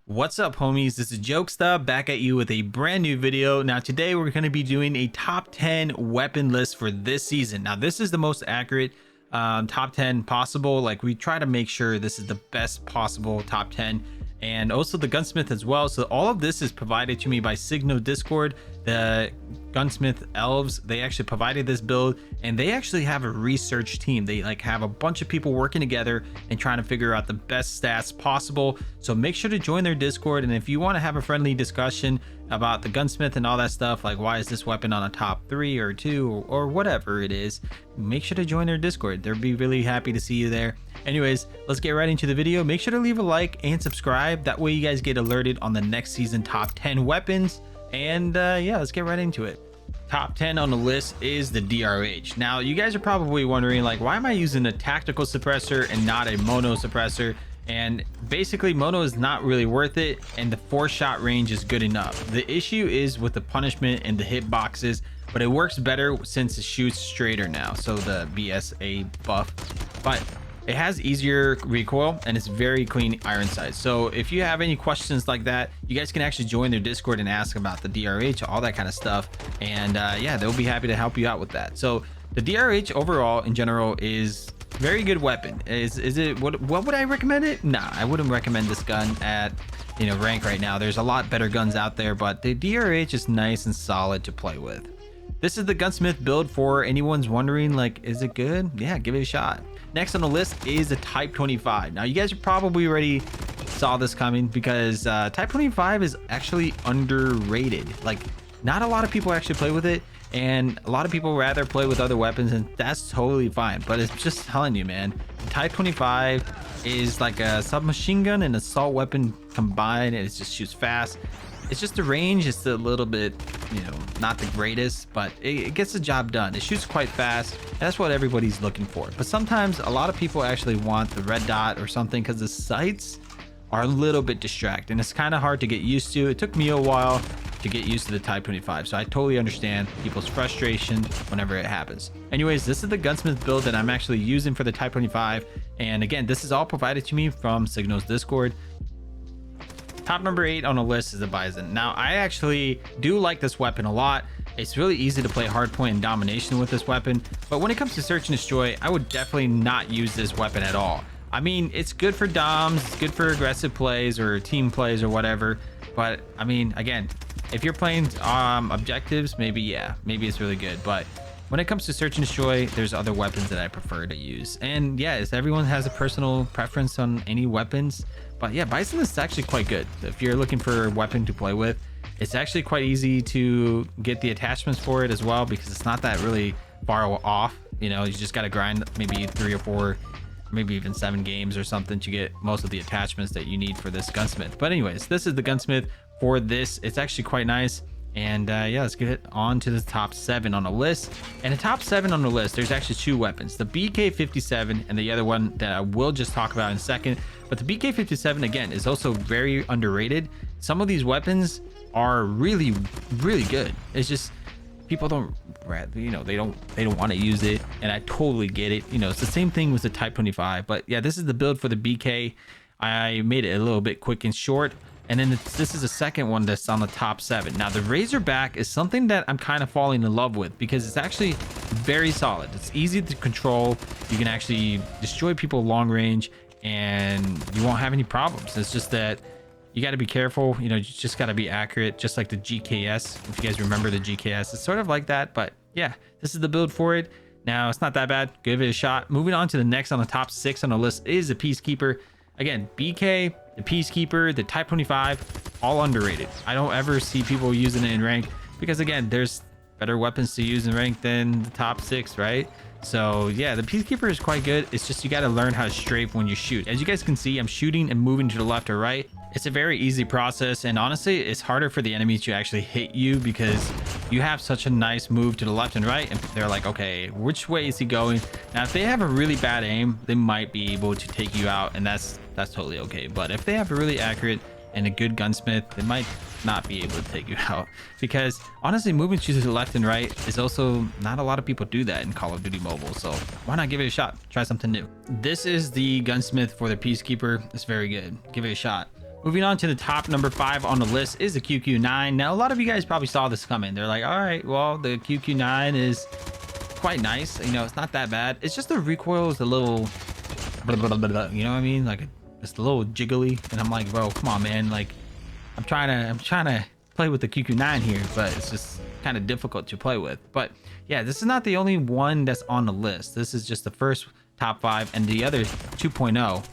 What's up, homies? This is Jokesta back at you with a brand new video. Now today we're going to be doing a top 10 weapon list for this season. Now this is the most accurate top 10 possible. Like, we try to make sure this is the best possible top 10, and also the gunsmith as well. So all of this is provided to me by Signal Discord. The gunsmith elves, they actually provided this build, and they actually have a research team. They like have a bunch of people working together and trying to figure out the best stats possible. So make sure to join their Discord, and if you want to have a friendly discussion about the gunsmith and all that stuff, like why is this weapon on a top 3 or 2 or whatever it is, make sure to join their Discord. They'll be really happy to see you there. Anyways, let's get right into the video. Make sure to leave a like and subscribe, that way you guys get alerted on the next season top 10 weapons. And yeah, let's get right into it. Top 10 on the list is the DRH. Now you guys are probably wondering, like, why am I using a tactical suppressor and not a mono suppressor? And basically mono is not really worth it, and the 4-shot range is good enough. The issue is with the punishment and the hit boxes, but it works better since it shoots straighter now, so the BSA buff. But it has easier recoil and it's very clean iron sights. So if you have any questions like that, you guys can actually join their Discord and ask about the DRH, all that kind of stuff. And yeah, they'll be happy to help you out with that. So the DRH overall in general is very good weapon. Is it what would I recommend it? Nah, I wouldn't recommend this gun at rank right now. There's a lot better guns out there, but the DRH is nice and solid to play with. This is the gunsmith build for anyone's wondering, like, is it good? Yeah, give it a shot. Next on the list is the Type 25. Now you guys probably already saw this coming, because Type 25 is actually underrated. Like, not a lot of people actually play with it, and a lot of people rather play with other weapons, and that's totally fine. But it's just telling you, man, Type 25 is like a submachine gun and assault weapon combined, and it just shoots fast. It's just the range is a little bit, not the greatest, but it gets the job done. It shoots quite fast, and that's what everybody's looking for. But sometimes a lot of people actually want the red dot or something, because the sights are a little bit distracting. It's kind of hard to get used to. It took me a while to get used to the Type 25, so I totally understand people's frustration whenever it happens. Anyways, this is the gunsmith build that I'm actually using for the Type 25, and again, this is all provided to me from Signal's Discord. Top number 8 on the list is the Bison. Now I actually do like this weapon a lot. It's really easy to play hardpoint and domination with this weapon, but when it comes to search and destroy, I would definitely not use this weapon at all. I mean, it's good for doms, it's good for aggressive plays or team plays or whatever, but I mean, again, if you're playing objectives, maybe it's really good. But when it comes to search and destroy, there's other weapons that I prefer to use. And yeah, everyone has a personal preference on any weapons, but yeah, Bison is actually quite good. If you're looking for a weapon to play with, it's actually quite easy to get the attachments for it as well, because it's not that really far off. You just got to grind maybe 3 or 4, maybe even 7 games or something to get most of the attachments that you need for this gunsmith. But anyways, this is the gunsmith for this. It's actually quite nice. And yeah, let's get on to the top 7 on the list. And the top 7 on the list, there's actually 2 weapons, the BK57 and the other one that I will just talk about in a second. But the BK57, again, is also very underrated. Some of these weapons are really good. It's just people don't, they don't want to use it, and I totally get it. It's the same thing with the Type 25. But yeah, this is the build for the BK. I made it a little bit quick and short. And then this is the second one that's on the top 7. Now the Razorback is something that I'm kind of falling in love with, because it's actually very solid. It's easy to control. You can actually destroy people long range and you won't have any problems. It's just that you got to be careful. You just got to be accurate, just like the GKS. If you guys remember the GKS, it's sort of like that. But yeah, this is the build for it. Now it's not that bad. Give it a shot. Moving on to the next on the top 6 on the list is the Peacekeeper. Again, BK, the Peacekeeper, the Type 25, all underrated. I don't ever see people using it in rank, because again, there's better weapons to use in rank than the top 6, right? So yeah, the Peacekeeper is quite good. It's just you got to learn how to strafe when you shoot. As you guys can see, I'm shooting and moving to the left or right. It's a very easy process, and honestly, it's harder for the enemies to actually hit you, because you have such a nice move to the left and right, and they're like, okay, which way is he going? Now if they have a really bad aim, they might be able to take you out, and that's totally okay. But if they have a really accurate and a good gunsmith, they might not be able to take you out, because honestly, moving to the left and right is also not a lot of people do that in Call of Duty Mobile. So why not give it a shot? Try something new. This is the gunsmith for the Peacekeeper. It's very good. Give it a shot. Moving on to the top number 5 on the list is the QQ9. Now, a lot of you guys probably saw this coming. They're like, all right, well, the QQ9 is quite nice. You know, it's not that bad. It's just the recoil is a little, you know what I mean? Like, it's a little jiggly. And I'm like, bro, come on, man. Like, I'm trying to play with the QQ9 here, but it's just kind of difficult to play with. But yeah, this is not the only one that's on the list. This is just the first top 5 and the other 2.0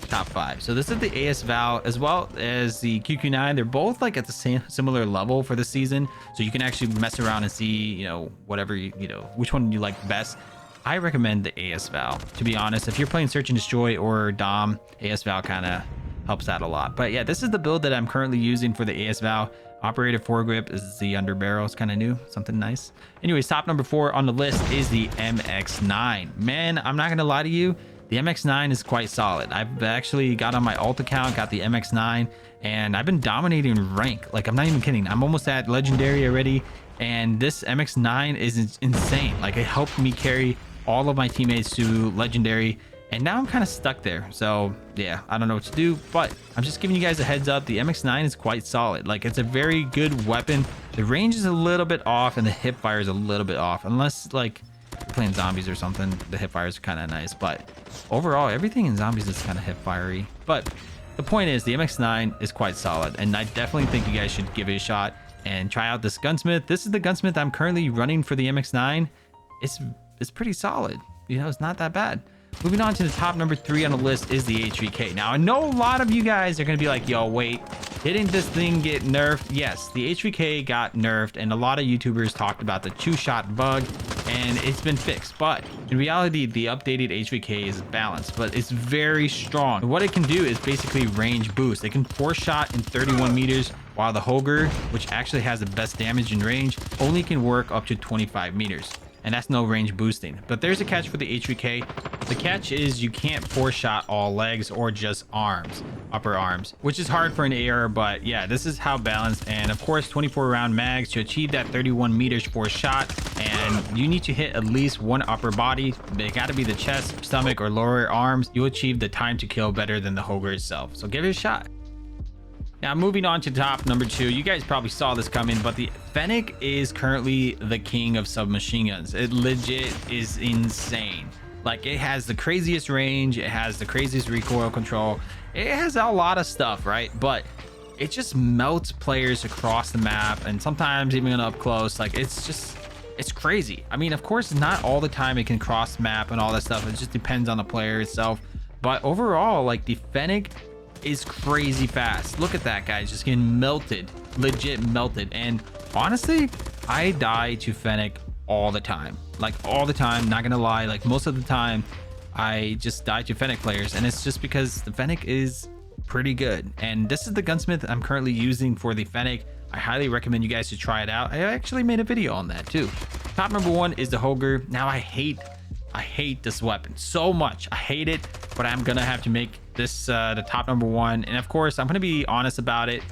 top 5. So this is the AS Val as well as the QQ9. They're both like at the same similar level for the season, so you can actually mess around and see, you know, whatever you know, which one you like best. I recommend the AS Val, to be honest. If you're playing Search and Destroy or Dom, AS Val kind of helps out a lot. But yeah, this is the build that I'm currently using for the AS Val. Operator foregrip is the underbarrel. It's kind of new, something nice. Anyways, top number 4 on the list is the MX9. Man, I'm not gonna lie to you, the MX9 is quite solid. I've actually got on my alt account, got the MX9, and I've been dominating rank. Like, I'm not even kidding. I'm almost at legendary already, and this MX9 is insane. Like, it helped me carry all of my teammates to legendary, and now I'm kind of stuck there. So yeah, I don't know what to do, but I'm just giving you guys a heads up. The MX9 is quite solid. Like, it's a very good weapon. The range is a little bit off and the hip fire is a little bit off, unless like you're playing zombies or something. The hip fires are kind of nice, but overall everything in zombies is kind of hip fiery. But the point is, the MX9 is quite solid, and I definitely think you guys should give it a shot and try out this gunsmith. This is the gunsmith I'm currently running for the MX9. It's pretty solid. You know, it's not that bad. Moving on to the top number 3 on the list is the H3K. Now, I know a lot of you guys are going to be like, yo, wait, didn't this thing get nerfed? Yes, the H3K got nerfed, and a lot of YouTubers talked about the 2-shot bug, and it's been fixed. But in reality, the updated H3K is balanced, but it's very strong. And what it can do is basically range boost. It can 4-shot in 31 meters, while the Hoger, which actually has the best damage in range, only can work up to 25 meters. And that's no range boosting. But there's a catch for the H3K. The catch is you can't 4-shot all legs or just arms, upper arms, which is hard for an AR. But yeah, this is how balanced. And of course, 24 round mags to achieve that 31 meters 4-shot. And you need to hit at least one upper body. They got to be the chest, stomach, or lower arms. You'll achieve the time to kill better than the Hoger itself. So give it a shot. Now, moving on to top number 2, you guys probably saw this coming, but the Fennec is currently the king of submachine guns. It legit is insane. Like, it has the craziest range, it has the craziest recoil control, it has a lot of stuff, right? But it just melts players across the map, and sometimes even up close. Like, it's crazy. I mean, of course, not all the time it can cross map and all that stuff. It just depends on the player itself. But overall, like, the Fennec is crazy fast. Look at that, guys, just getting melted, legit melted. And honestly, I die to Fennec all the time, like all the time, not gonna lie. Like, most of the time I just die to Fennec players, and it's just because the Fennec is pretty good. And this is the gunsmith I'm currently using for the Fennec. I highly recommend you guys to try it out. I actually made a video on that too. Top number 1 is the Hoger. Now, I hate this weapon so much. I hate it, but I'm gonna have to make this the top number 1. And of course, I'm gonna be honest about it.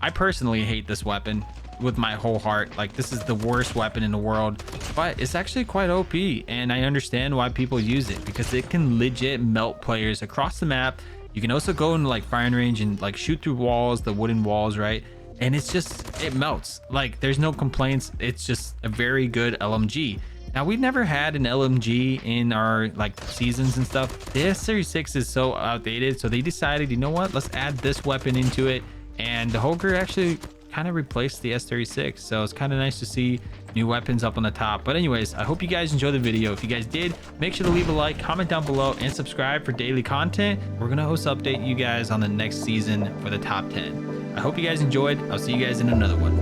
I personally hate this weapon with my whole heart. Like, this is the worst weapon in the world, but it's actually quite OP, and I understand why people use it, because it can legit melt players across the map. You can also go into like firing range and like shoot through walls, the wooden walls, right? And it's just, it melts. Like, there's no complaints. It's just a very good LMG. Now, we've never had an LMG in our like seasons and stuff. The S36 is so outdated, so they decided, you know what, let's add this weapon into it. And the Hoger actually kind of replaced the S36, so it's kind of nice to see new weapons up on the top. But anyways, I hope you guys enjoyed the video. If you guys did, make sure to leave a like, comment down below, and subscribe for daily content. We're gonna also update you guys on the next season for the top 10. I hope you guys enjoyed. I'll see you guys in another one.